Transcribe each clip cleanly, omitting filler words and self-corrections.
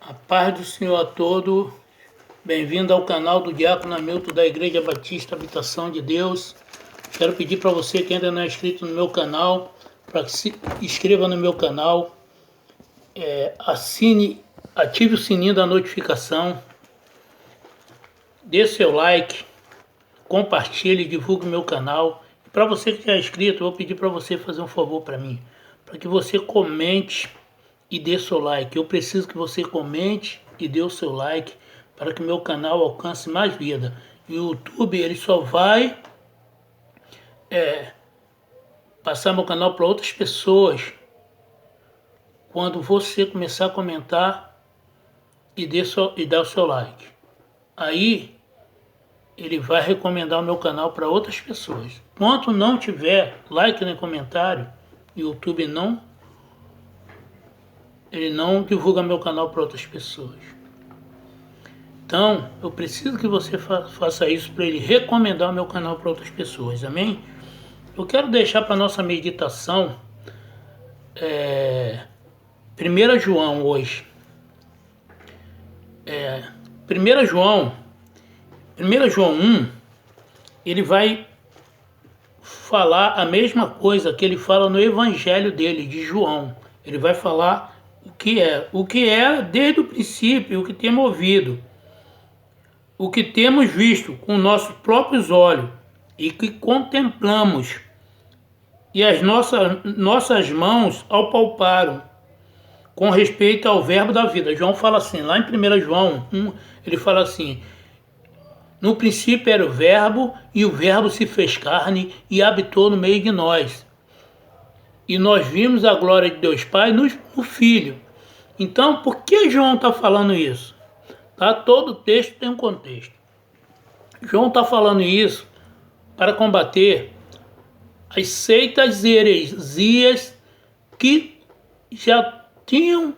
A paz do Senhor a todos. Bem-vindo ao canal do Diácono Hamilton da Igreja Batista Habitação de Deus. Quero pedir para você que ainda não é inscrito no meu canal, para que se inscreva no meu canal, ative o sininho da notificação, dê seu like, compartilhe, divulgue o meu canal. E para você que já é inscrito, eu vou pedir para você fazer um favor para mim, para que você comente e dê seu like. Eu preciso que você comente e dê o seu like para que meu canal alcance mais vida. E o YouTube ele só vai passar meu canal para outras pessoas quando você começar a comentar e dar o seu like. Aí ele vai recomendar o meu canal para outras pessoas. Enquanto não tiver like nem comentário, o YouTube ele não divulga meu canal para outras pessoas. Então, eu preciso que você faça isso para ele recomendar o meu canal para outras pessoas, amém? Eu quero deixar para nossa meditação 1 João hoje. 1 João 1, ele vai falar a mesma coisa que ele fala no evangelho dele, de João. Ele vai falar o que é desde o princípio, o que temos ouvido, o que temos visto com nossos próprios olhos e que contemplamos, e as nossas mãos apalparam com respeito ao verbo da vida. João fala assim, lá em 1 João 1, ele fala assim: no princípio era o verbo, e o verbo se fez carne e habitou no meio de nós. E nós vimos a glória de Deus Pai no Filho. Então, por que João está falando isso? Tá? Todo texto tem um contexto. João está falando isso para combater as seitas e heresias que já tinham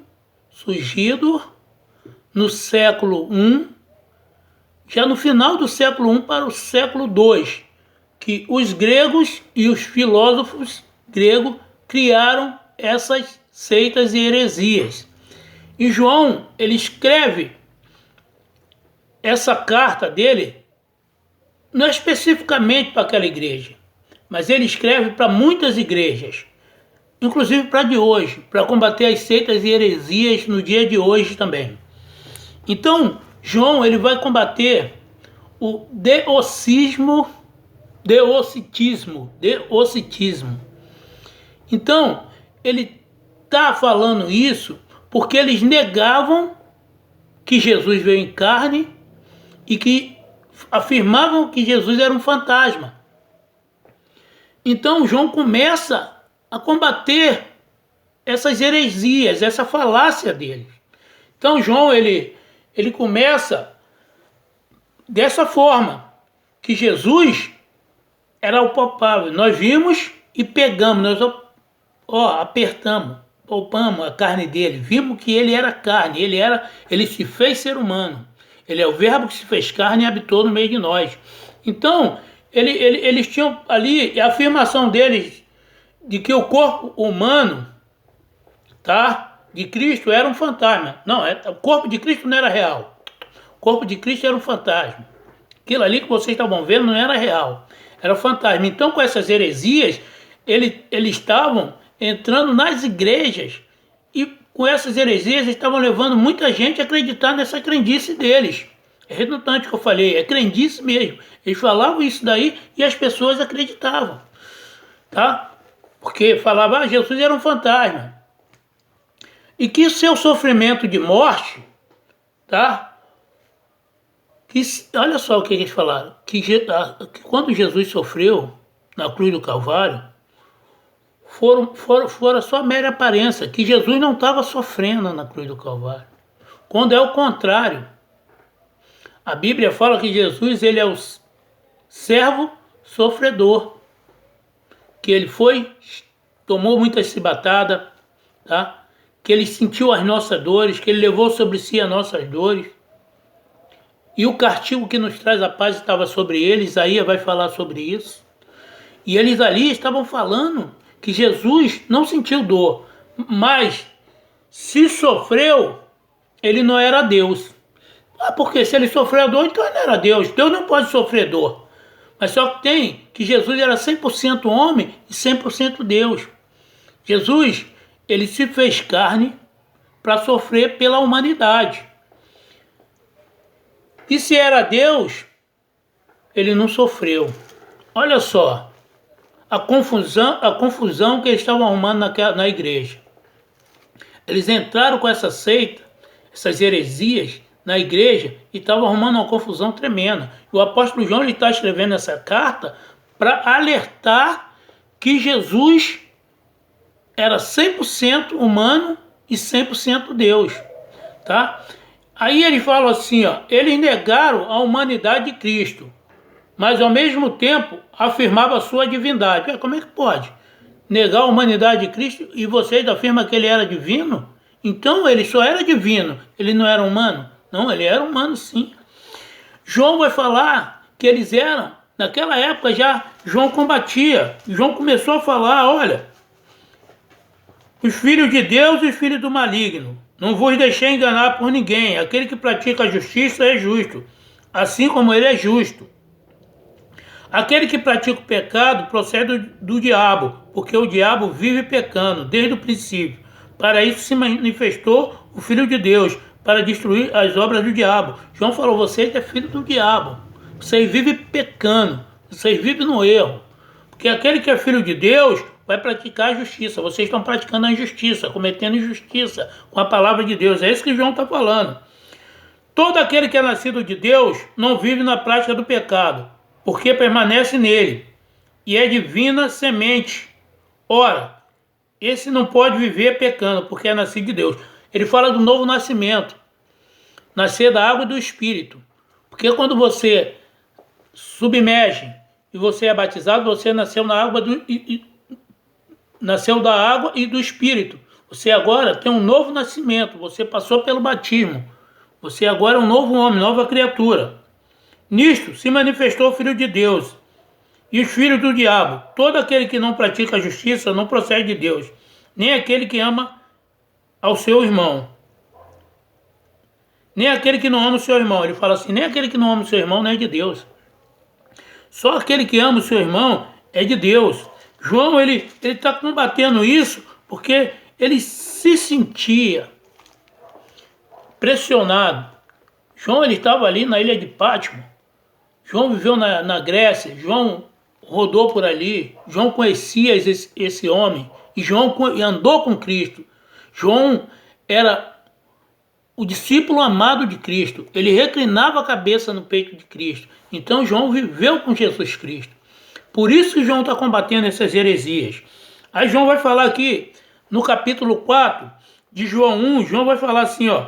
surgido no século I, já no final do século I para o século II, que os gregos e os filósofos gregos criaram essas seitas e heresias. E João, ele escreve essa carta dele, não é especificamente para aquela igreja, mas ele escreve para muitas igrejas, inclusive para a de hoje, para combater as seitas e heresias no dia de hoje também. Então, João, ele vai combater o deocismo. Então, ele está falando isso porque eles negavam que Jesus veio em carne e que afirmavam que Jesus era um fantasma. Então, João começa a combater essas heresias, essa falácia deles. Então, João, ele começa dessa forma, que Jesus era o palpável. Nós vimos e pegamos, nós apertamos, palpamos a carne dele, vimos que ele era carne, ele se fez ser humano. Ele é o verbo que se fez carne e habitou no meio de nós. Então, eles tinham ali a afirmação deles de que o corpo humano, tá, de Cristo era um fantasma. Não, o corpo de Cristo não era real. O corpo de Cristo era um fantasma. Aquilo ali que vocês estavam vendo não era real, era fantasma. Então, com essas heresias, eles estavam entrando nas igrejas e com essas heresias eles estavam levando muita gente a acreditar nessa crendice deles. É redundante o que eu falei, é crendice mesmo. Eles falavam isso daí e as pessoas acreditavam, tá? Porque falavam, Jesus era um fantasma. E que seu sofrimento de morte, tá? Olha só o que eles falaram, que quando Jesus sofreu na cruz do Calvário, foram só mera aparência, que Jesus não estava sofrendo na cruz do Calvário. Quando é o contrário. A Bíblia fala que Jesus ele é o servo sofredor, que ele tomou muitas cibatadas, tá? Que ele sentiu as nossas dores, que ele levou sobre si as nossas dores. E o castigo que nos traz a paz estava sobre eles. Isaías vai falar sobre isso. E eles ali estavam falando que Jesus não sentiu dor, mas se sofreu ele não era Deus. Ah, porque se ele sofreu dor, então ele não era Deus. Deus não pode sofrer dor. Mas só que tem que Jesus era 100% homem e 100% Deus. Jesus, ele se fez carne para sofrer pela humanidade. E se era Deus, ele não sofreu. Olha só a confusão que eles estavam arrumando na igreja. Eles entraram com essa seita, essas heresias na igreja e estavam arrumando uma confusão tremenda. O apóstolo João está escrevendo essa carta para alertar que Jesus era 100% humano e 100% Deus, tá? Aí ele fala assim, ó, eles negaram a humanidade de Cristo, mas ao mesmo tempo afirmava a sua divindade. Como é que pode negar a humanidade de Cristo e vocês afirmam que ele era divino? Então ele só era divino, ele não era humano? Não, ele era humano sim. João vai falar que eles eram, naquela época já João combatia. João começou a falar, olha, os filhos de Deus e os filhos do maligno. Não vos deixei enganar por ninguém. Aquele que pratica a justiça é justo, assim como ele é justo. Aquele que pratica o pecado procede do diabo, porque o diabo vive pecando desde o princípio. Para isso se manifestou o Filho de Deus, para destruir as obras do diabo. João falou, você é filho do diabo. Vocês vivem pecando, vocês vivem no erro. Porque aquele que é filho de Deus vai praticar a justiça. Vocês estão praticando a injustiça, cometendo injustiça com a palavra de Deus. É isso que João está falando. Todo aquele que é nascido de Deus não vive na prática do pecado, porque permanece nele, e é divina semente. Ora, esse não pode viver pecando, porque é nascido de Deus. Ele fala do novo nascimento, nascer da água e do Espírito. Porque quando você submerge e você é batizado, você nasceu na água nasceu da água e do Espírito. Você agora tem um novo nascimento, você passou pelo batismo. Você agora é um novo homem, nova criatura. Nisto se manifestou o Filho de Deus e os filhos do diabo. Todo aquele que não pratica a justiça não procede de Deus, nem aquele que ama ao seu irmão. Nem aquele que não ama o seu irmão. Ele fala assim, nem aquele que não ama o seu irmão não é de Deus. Só aquele que ama o seu irmão é de Deus. João, ele está combatendo isso porque ele se sentia pressionado. João, ele estava ali na ilha de Patmos. João viveu na Grécia. João rodou por ali. João conhecia esse homem. E João andou com Cristo. João era o discípulo amado de Cristo. Ele reclinava a cabeça no peito de Cristo. Então João viveu com Jesus Cristo. Por isso que João está combatendo essas heresias. Aí João vai falar aqui, no capítulo 4 de João 1, João vai falar assim, ó.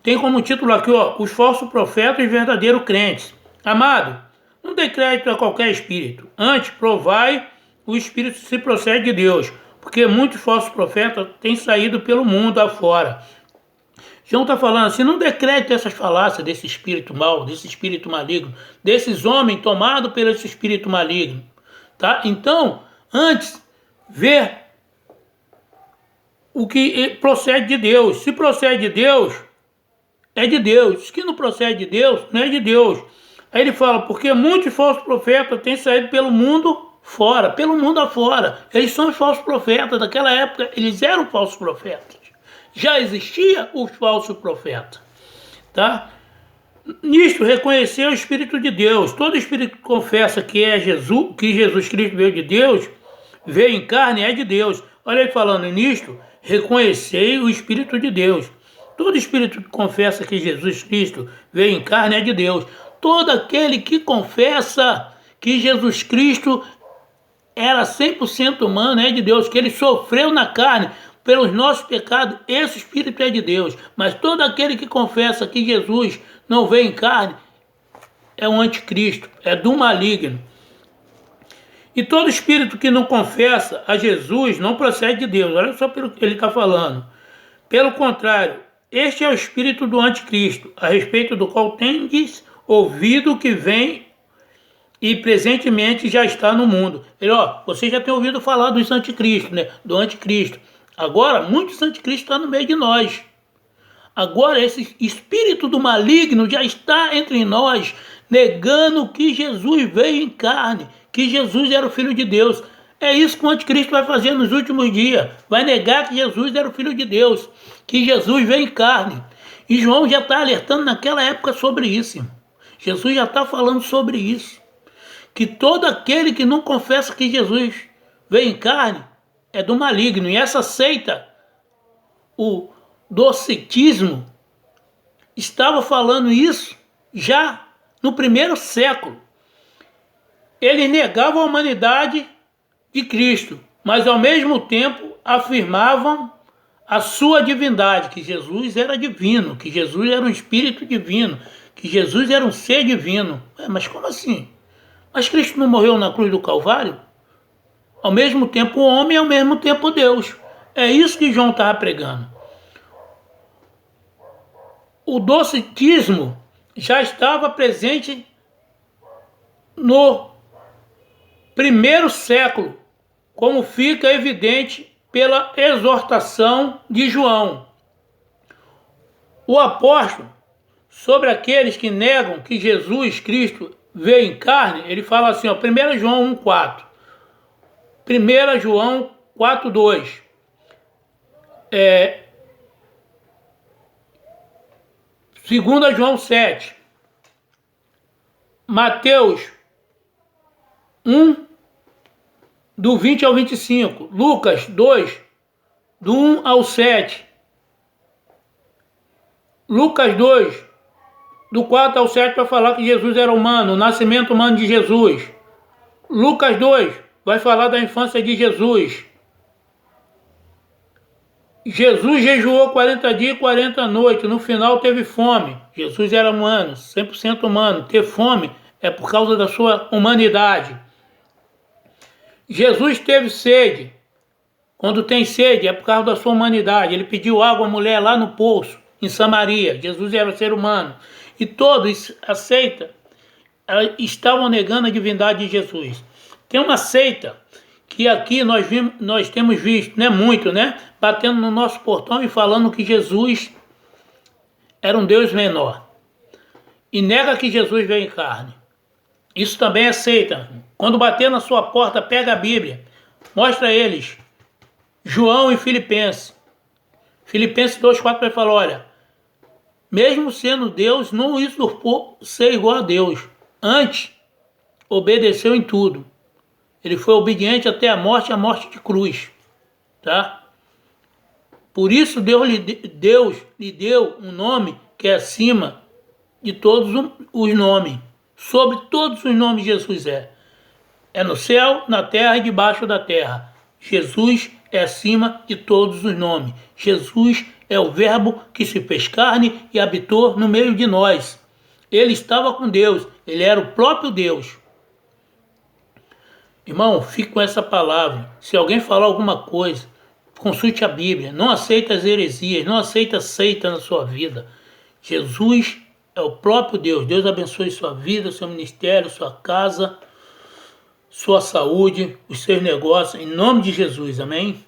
Tem como título aqui, ó, os falsos profetas e verdadeiros crentes. Amado, não dê crédito a qualquer espírito. Antes, provai o espírito se procede de Deus. Porque muitos falsos profetas têm saído pelo mundo afora. João está falando assim, não dê crédito a essas falácias desse espírito mau, desse espírito maligno, desses homens tomados por esse espírito maligno. Tá? Então, antes, vê o que procede de Deus. Se procede de Deus, é de Deus. Se não procede de Deus, não é de Deus. Aí ele fala, porque muitos falsos profetas têm saído pelo mundo fora, pelo mundo afora. Eles são os falsos profetas. Naquela época, eles eram falsos profetas. Já existia os falsos profetas, tá? Nisto reconheceu o Espírito de Deus. Todo espírito que confessa que é Jesus, que Jesus Cristo veio de Deus, veio em carne, é de Deus. Olha ele falando nisto, reconhecei o Espírito de Deus. Todo espírito que confessa que Jesus Cristo veio em carne é de Deus. Todo aquele que confessa que Jesus Cristo era 100% humano é de Deus, que ele sofreu na carne pelos nossos pecados, esse Espírito é de Deus. Mas todo aquele que confessa que Jesus não veio em carne é um anticristo, é do maligno. E todo espírito que não confessa a Jesus não procede de Deus. Olha só pelo que ele está falando. Pelo contrário, este é o espírito do anticristo, a respeito do qual tendes ouvido que vem e presentemente já está no mundo. Ele, ó, você já tem ouvido falar dos anticristos, né? Do anticristo. Agora, muitos anticristos estão no meio de nós. Agora esse espírito do maligno já está entre nós, negando que Jesus veio em carne, que Jesus era o Filho de Deus. É isso que o anticristo vai fazer nos últimos dias. Vai negar que Jesus era o Filho de Deus, que Jesus veio em carne. E João já está alertando naquela época sobre isso. Jesus já está falando sobre isso. Que todo aquele que não confessa que Jesus veio em carne é do maligno. E essa seita, o docetismo, estava falando isso já no primeiro século. Eles negavam a humanidade de Cristo, mas ao mesmo tempo afirmavam a sua divindade, que Jesus era divino, que Jesus era um espírito divino, que Jesus era um ser divino. Mas como assim? Mas Cristo não morreu na cruz do Calvário? Ao mesmo tempo homem e ao mesmo tempo Deus. É isso que João estava pregando. O docetismo já estava presente no primeiro século, como fica evidente pela exortação de João. O apóstolo, sobre aqueles que negam que Jesus Cristo veio em carne, ele fala assim, ó, 1 João 1,4. 1 João 4,2. 2 João 7. Mateus 1, do 20 ao 25. Lucas 2, do 1 ao 7. Lucas 2, do 4 ao 7, vai falar que Jesus era humano, o nascimento humano de Jesus. Lucas 2 vai falar da infância de Jesus. Jesus jejuou 40 dias e 40 noites, no final teve fome. Jesus era humano, 100% humano. Ter fome é por causa da sua humanidade. Jesus teve sede. Quando tem sede é por causa da sua humanidade. Ele pediu água à mulher lá no poço, em Samaria. Jesus era ser humano. E todos estavam negando a divindade de Jesus. Tem uma seita que aqui nós temos visto, não é muito, né? Batendo no nosso portão e falando que Jesus era um Deus menor. E nega que Jesus veio em carne. Isso também é seita. Quando bater na sua porta, pega a Bíblia. Mostra a eles. João e Filipenses. Filipenses 2,4 vai falar, olha, mesmo sendo Deus, não usurpou ser igual a Deus. Antes, obedeceu em tudo. Ele foi obediente até a morte de cruz. Tá? Por isso Deus lhe deu um nome que é acima de todos os nomes. Sobre todos os nomes Jesus é. É no céu, na terra e debaixo da terra. Jesus é acima de todos os nomes. Jesus é o verbo que se fez carne e habitou no meio de nós. Ele estava com Deus. Ele era o próprio Deus. Irmão, fique com essa palavra. Se alguém falar alguma coisa, consulte a Bíblia. Não aceite as heresias, não aceite a seita na sua vida. Jesus é o próprio Deus. Deus abençoe sua vida, seu ministério, sua casa, sua saúde, os seus negócios. Em nome de Jesus, amém?